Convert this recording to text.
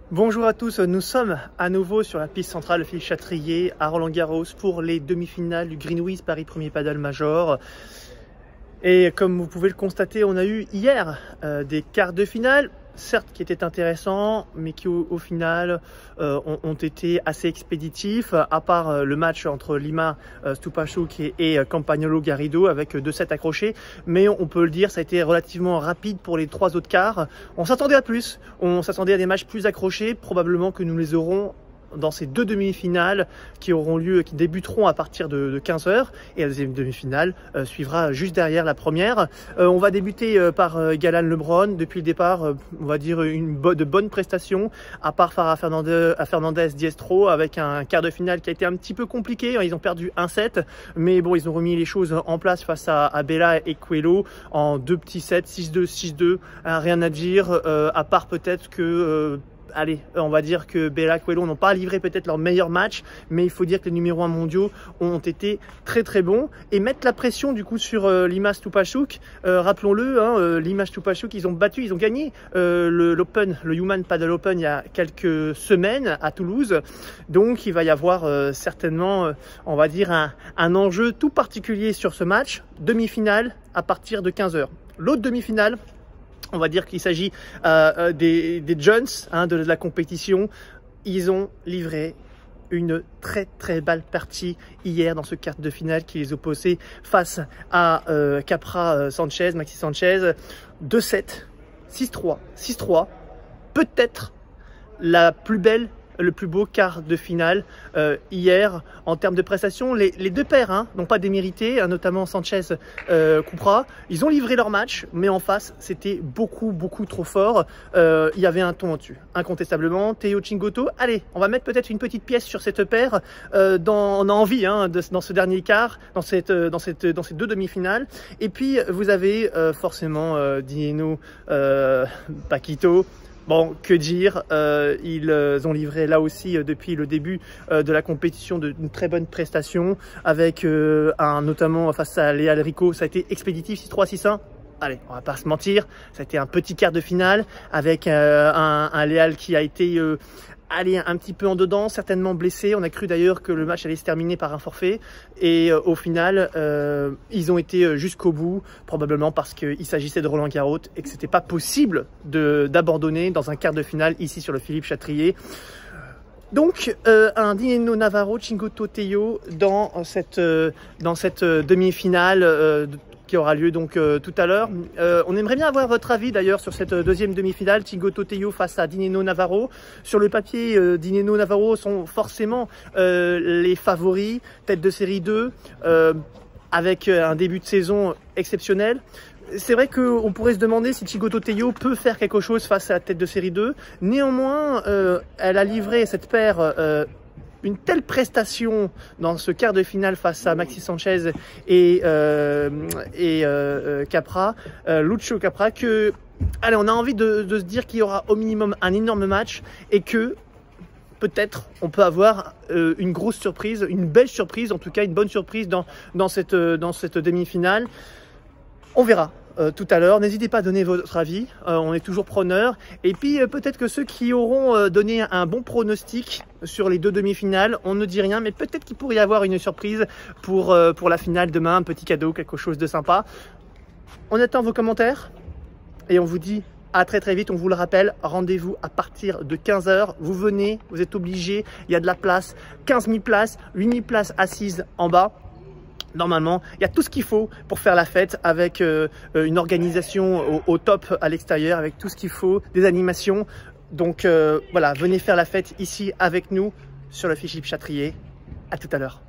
Bonjour à tous, nous sommes à nouveau sur la piste centrale Philippe Chatrier à Roland-Garros pour les demi-finales du Greenwiz Paris Premier Padel Major. Et comme vous pouvez le constater, on a eu hier des quarts de finale, certes qui étaient intéressants, mais qui au final ont été assez expéditifs, à part le match entre Lima Stupashuk et Campagnolo Garrido avec 2 sets accrochés. Mais on peut le dire, ça a été relativement rapide pour les 3 autres quarts. On s'attendait à plus, on s'attendait à des matchs plus accrochés, probablement que nous les aurons dans ces 2 demi-finales qui débuteront à partir de 15 h, et la deuxième demi-finale suivra juste derrière la première. On va débuter par Galan Lebron. Depuis le départ, on va dire de bonnes prestations, à part Farah Fernandez Diestro, avec un quart de finale qui a été un petit peu compliqué. Ils ont perdu un set, mais bon, ils ont remis les choses en place face à Bella et Coelho en 2 petits sets, 6-2, 6-2, rien à dire, à part peut-être que allez, on va dire que Bella et Coelho n'ont pas livré peut-être leur meilleur match, mais il faut dire que les numéros 1 mondiaux ont été très bons et mettre la pression du coup sur Lima Stupashuk. Rappelons-le, Lima Stupashuk, ils ont gagné l'Open, le Human Padel Open il y a quelques semaines à Toulouse. Donc il va y avoir certainement, on va dire, un enjeu tout particulier sur ce match. Demi-finale à partir de 15 h. L'autre demi-finale, on va dire qu'il s'agit des Jones de la compétition. Ils ont livré une très belle partie hier dans ce quart de finale qui les opposait face à Maxi Sanchez. 2-7, 6-3, 6-3. Peut-être la plus belle, le plus beau quart de finale hier en termes de prestations. Les deux paires n'ont pas démérité, notamment Sanchez Cupra. Ils ont livré leur match, mais en face c'était beaucoup trop fort. Il y avait un ton au-dessus, incontestablement. Théo Chingoto, allez, on va mettre peut-être une petite pièce sur cette paire. On a envie dans ce dernier quart, dans ces 2 demi-finales. Et puis vous avez forcément Dineno Paquito. Bon, que dire, ils ont livré là aussi depuis le début de la compétition d'une très bonne prestation, avec notamment face à Leal Rico, ça a été expéditif, 6-3, 6-1. Allez, on va pas se mentir, ça a été un petit quart de finale avec un Leal qui a été un petit peu en dedans, certainement blessé. On a cru d'ailleurs que le match allait se terminer par un forfait. Et au final, ils ont été jusqu'au bout, probablement parce qu'il s'agissait de Roland-Garros et que c'était pas possible d'abandonner dans un quart de finale ici sur le Philippe Chatrier. Donc un Dineno Navarro, Chingoto Théo dans cette demi-finale qui aura lieu donc tout à l'heure. On aimerait bien avoir votre avis d'ailleurs sur cette deuxième demi-finale, Chingoto Théo face à Dineno Navarro. Sur le papier, Dineno Navarro sont forcément les favoris, tête de série 2, avec un début de saison exceptionnel. C'est vrai qu'on pourrait se demander si Chingoto Théo peut faire quelque chose face à la tête de série 2. Néanmoins, elle a livré cette paire une telle prestation dans ce quart de finale face à Maxi Sanchez et Lucho Capra, que allez, on a envie de se dire qu'il y aura au minimum un énorme match et que peut-être on peut avoir une grosse surprise, une belle surprise, en tout cas une bonne surprise dans cette demi-finale. On verra tout à l'heure. N'hésitez pas à donner votre avis, on est toujours preneurs. Et puis peut-être que ceux qui auront donné un bon pronostic sur les 2 demi-finales, on ne dit rien, mais peut-être qu'il pourrait y avoir une surprise pour la finale demain, un petit cadeau, quelque chose de sympa. On attend vos commentaires et on vous dit à très vite. On vous le rappelle, rendez-vous à partir de 15 h. Vous venez, vous êtes obligés, il y a de la place, 15 000 places, 8 000 places assises en bas. Normalement, il y a tout ce qu'il faut pour faire la fête, avec une organisation au top à l'extérieur, avec tout ce qu'il faut, des animations. Donc voilà, venez faire la fête ici avec nous sur le Philippe Chatrier. À tout à l'heure.